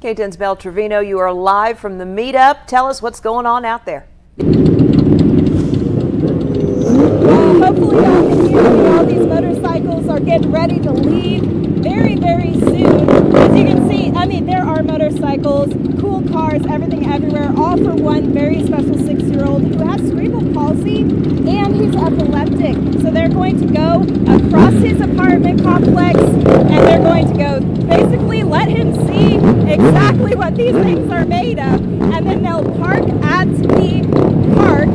KTEN's Belle Trevino, you are live from the meetup. Tell us what's going on out there. Hopefully y'all can hear me. All these motorcycles are getting ready to leave very, very soon. As you can see, I mean, there are motorcycles, cool cars, everything everywhere, all for one very special 6-year-old who has cerebral palsy and he's epileptic. So they're going to go across his apartment complex and they're going to go basically let him see exactly what these things are made of. And then they'll park at the park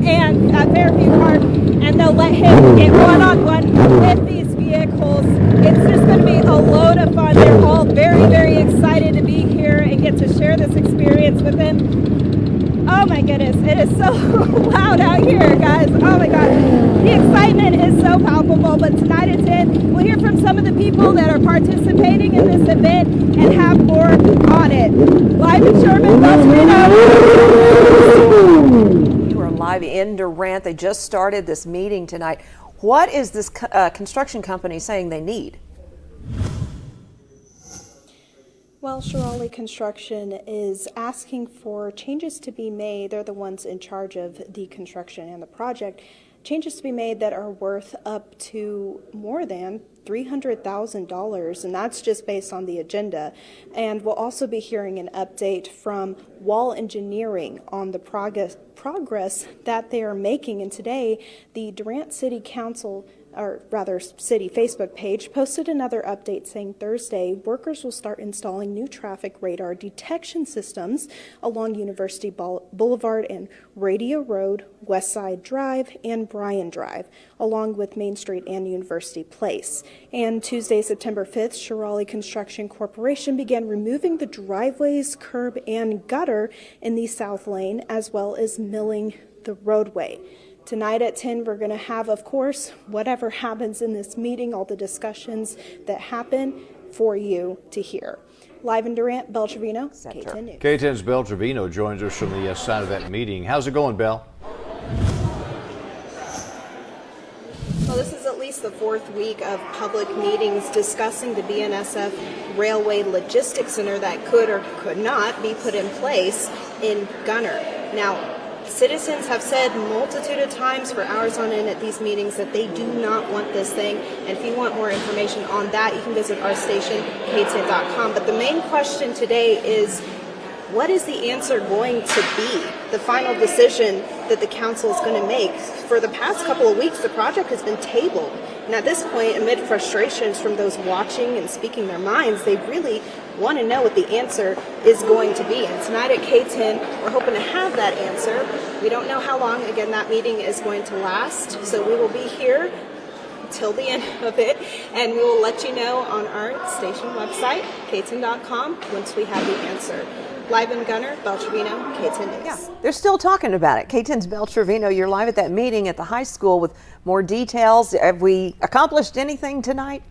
and at Fairview Park, and they'll let him get one-on-one with these vehicles. It's just going to be a load of fun. They're all very, very excited to be here and get to share this experience with him. Oh my goodness, it is so loud out here, guys. Oh my God. The excitement is so palpable, but tonight at 10, we'll hear from some of the people that are participating in this event and have more on it. Live in Sherman, Belle Trevino. Live in Durant. They just started this meeting tonight. What is this construction company saying they need? Well, Shirley Construction is asking for changes to be made. They're the ones in charge of the construction and the project. Changes to be made that are worth up to more than $300,000, and that's just based on the agenda. And we'll also be hearing an update from Wall Engineering on the progress that they are making. And today, the Durant City Council, or rather City Facebook page, posted another update saying Thursday, workers will start installing new traffic radar detection systems along University Boulevard and Radio Road, Westside Drive, and Bryan Drive, along with Main Street and University Place. And Tuesday, September 5th, Shirley Construction Corporation began removing the driveways, curb, and gutter in the south lane, as well as milling the roadway. Tonight at 10, we're going to have, of course, whatever happens in this meeting, all the discussions that happen for you to hear. Live in Durant, Belle Trevino, KTEN News. KTEN's Belle Trevino joins us from the side of that meeting. How's it going, Belle? Well, this is at least the fourth week of public meetings discussing the BNSF Railway Logistics Center that could or could not be put in place in Gunter. Now, citizens have said multitude of times for hours on end at these meetings that they do not want this thing. And if you want more information on that, you can visit our station, KTEN.com. But the main question today is, what is the answer going to be? The final decision that the council is going to make. For the past couple of weeks, the project has been tabled. And at this point, amid frustrations from those watching and speaking their minds, they really want to know what the answer is going to be. And tonight at KTEN, we're hoping to have that answer. We don't know how long, again, that meeting is going to last. So we will be here till the end of it, and we will let you know on our station website, KTEN.com, once we have the answer. Live in Gunter, Belle Trevino, KTEN News. Yeah, they're still talking about it. KTEN's Belle Trevino, you're live at that meeting at the high school with more details. Have we accomplished anything tonight?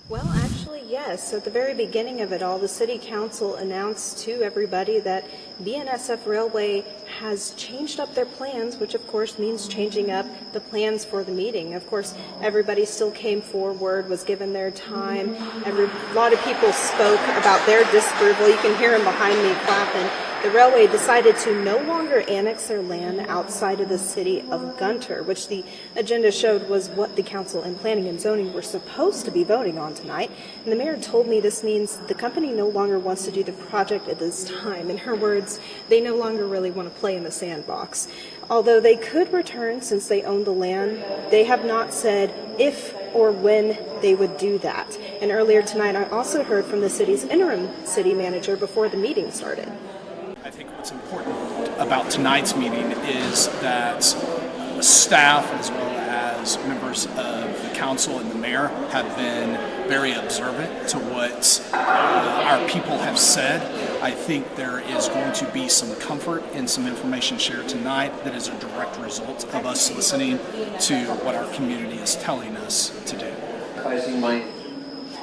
Well, actually, yes. At the very beginning of it all, the City Council announced to everybody that BNSF Railway has changed up their plans, which of course means changing up the plans for the meeting. Of course, everybody still came forward, was given their time. A lot of people spoke about their disapproval. You can hear them behind me clapping. The railway decided to no longer annex their land outside of the city of Gunter, which the agenda showed was what the council and planning and zoning were supposed to be voting on tonight. And the mayor told me this means the company no longer wants to do the project at this time. In her words, they no longer really want to play in the sandbox. Although they could return since they own the land, they have not said if or when they would do that. And earlier tonight, I also heard from the city's interim city manager before the meeting started. I think what's important about tonight's meeting is that staff as well as members of the council and the mayor have been very observant to what our people have said. I think there is going to be some comfort and some information shared tonight that is a direct result of us listening to what our community is telling us to do.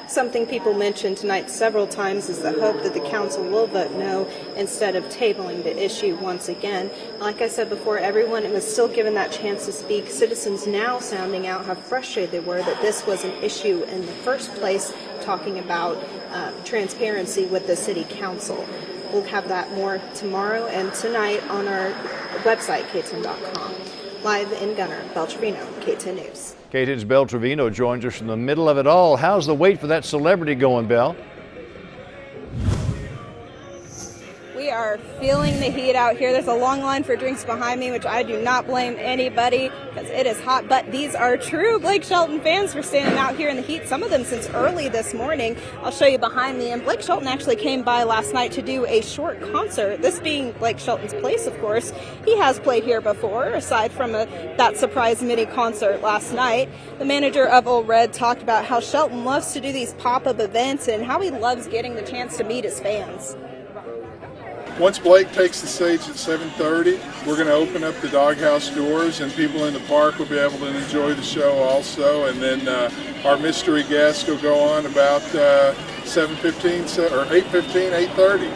Something people mentioned tonight several times is the hope that the council will vote no instead of tabling the issue once again. Like I said before, everyone was still given that chance to speak. Citizens now sounding out how frustrated they were that this was an issue in the first place talking about transparency with the city council. We'll have that more tomorrow and tonight on our website, KTEN.com. Live in Gunner, Beltrevino, KTEN News. KTEN's Belle Trevino joins us from the middle of it all. How's the wait for that celebrity going, Belle? We are feeling the heat out here. There's a long line for drinks behind me, which I do not blame anybody because it is hot. But these are true Blake Shelton fans for standing out here in the heat, some of them since early this morning. I'll show you behind me. And Blake Shelton actually came by last night to do a short concert. This being Blake Shelton's place, of course. He has played here before, aside from that surprise mini concert last night. The manager of Old Red talked about how Shelton loves to do these pop-up events and how he loves getting the chance to meet his fans. Once Blake takes the stage at 7:30, we're going to open up the doghouse doors and people in the park will be able to enjoy the show also. And then our mystery guest will go on about 7:15 or 8:15, 8:30.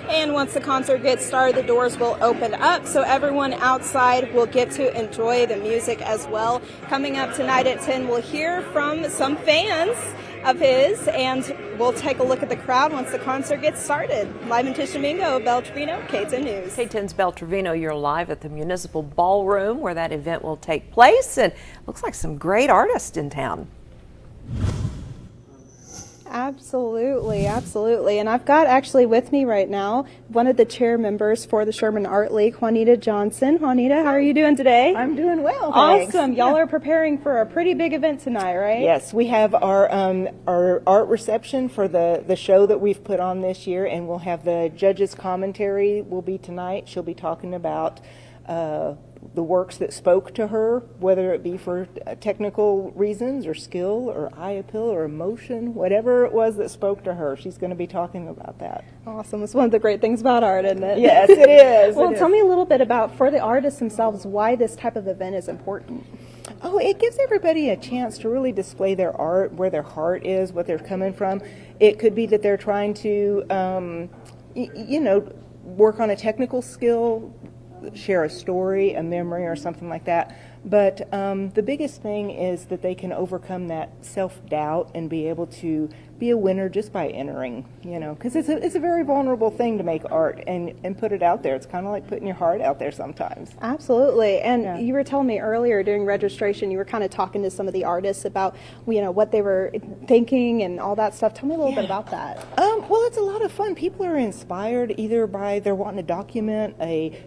And once the concert gets started, the doors will open up, so everyone outside will get to enjoy the music as well. Coming up tonight at 10, we'll hear from some fans of his, and we'll take a look at the crowd once the concert gets started. Live in Tishomingo, Belle Trevino, KTEN News. KTEN's Belle Trevino, you're live at the Municipal Ballroom where that event will take place, and looks like some great artists in town. Absolutely, absolutely. And I've got actually with me right now one of the chair members for the Sherman Art League, Juanita Johnson. Juanita, how are you doing today? I'm doing well, thanks. Awesome. Y'all are preparing for a pretty big event tonight, right? Yes, we have our art reception for the show that we've put on this year, and we'll have the judges' commentary will be tonight. She'll be talking about the works that spoke to her, whether it be for technical reasons or skill or eye appeal or emotion, whatever it was that spoke to her. She's going to be talking about that. Awesome. It's one of the great things about art, isn't it? Yes, it is. Well, tell me a little bit about, for the artists themselves, why this type of event is important. Oh, it gives everybody a chance to really display their art, where their heart is, what they're coming from. It could be that they're trying to, work on a technical skill, share a story, a memory, or something like that. But the biggest thing is that they can overcome that self-doubt and be able to be a winner just by entering, because it's a very vulnerable thing to make art and put it out there. It's kind of like putting your heart out there sometimes. Absolutely. And you were telling me earlier during registration, you were kind of talking to some of the artists about, what they were thinking and all that stuff. Tell me a little bit about that. Well, it's a lot of fun. People are inspired either by they're wanting to document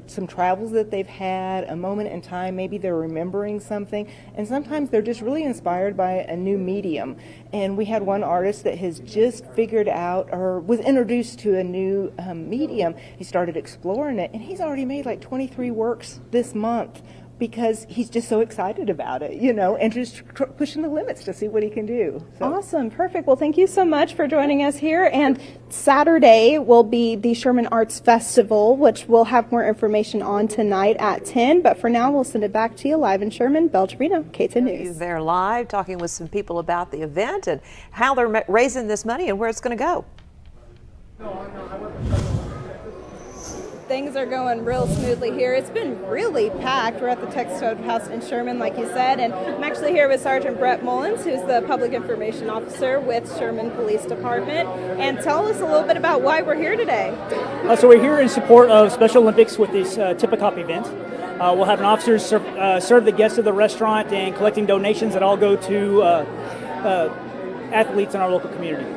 some travels that they've had, a moment in time, maybe they're remembering something, and sometimes they're just really inspired by a new medium. And we had one artist that has just figured out or was introduced to a new medium. He started exploring it, and he's already made like 23 works this month because he's just so excited about it, and just pushing the limits to see what he can do. So. Awesome. Perfect. Well, thank you so much for joining us here. And Saturday will be the Sherman Arts Festival, which we'll have more information on tonight at 10. But for now, we'll send it back to you live in Sherman, Belle Trevino, KTEN News. They're live talking with some people about the event and how they're raising this money and where it's going to go. Things are going real smoothly here. It's been really packed. We're at the Textile House in Sherman, like you said, and I'm actually here with Sergeant Brett Mullins, who's the Public Information Officer with Sherman Police Department. And tell us a little bit about why we're here today. So we're here in support of Special Olympics with this Tip-A-Cop event. We'll have an officer serve the guests of the restaurant and collecting donations that all go to athletes in our local community.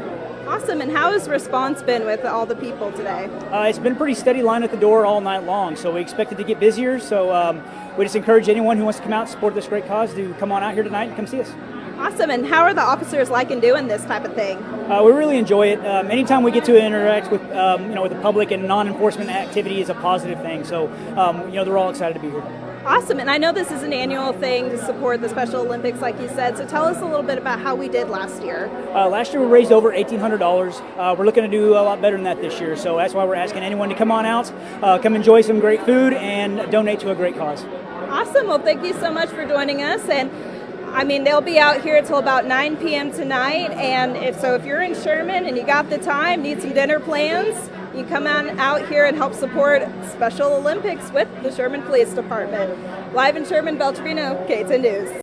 Awesome. And how has response been with all the people today? It's been a pretty steady line at the door all night long, so we expect it to get busier. So we just encourage anyone who wants to come out and support this great cause to come on out here tonight and come see us. Awesome. And how are the officers liking doing this type of thing? We really enjoy it. Anytime we get to interact with with the public and non-enforcement activity is a positive thing. So they're all excited to be here. Awesome. And I know this is an annual thing to support the Special Olympics, like you said. So tell us a little bit about how we did last year. Last year we raised over $1,800. We're looking to do a lot better than that this year. So that's why we're asking anyone to come on out, come enjoy some great food, and donate to a great cause. Awesome. Well, thank you so much for joining us. And they'll be out here until about 9 p.m. tonight. And if you're in Sherman and you got the time, need some dinner plans, you come on out here and help support Special Olympics with the Sherman Police Department. Live in Sherman, Belle Trevino, KTEN News.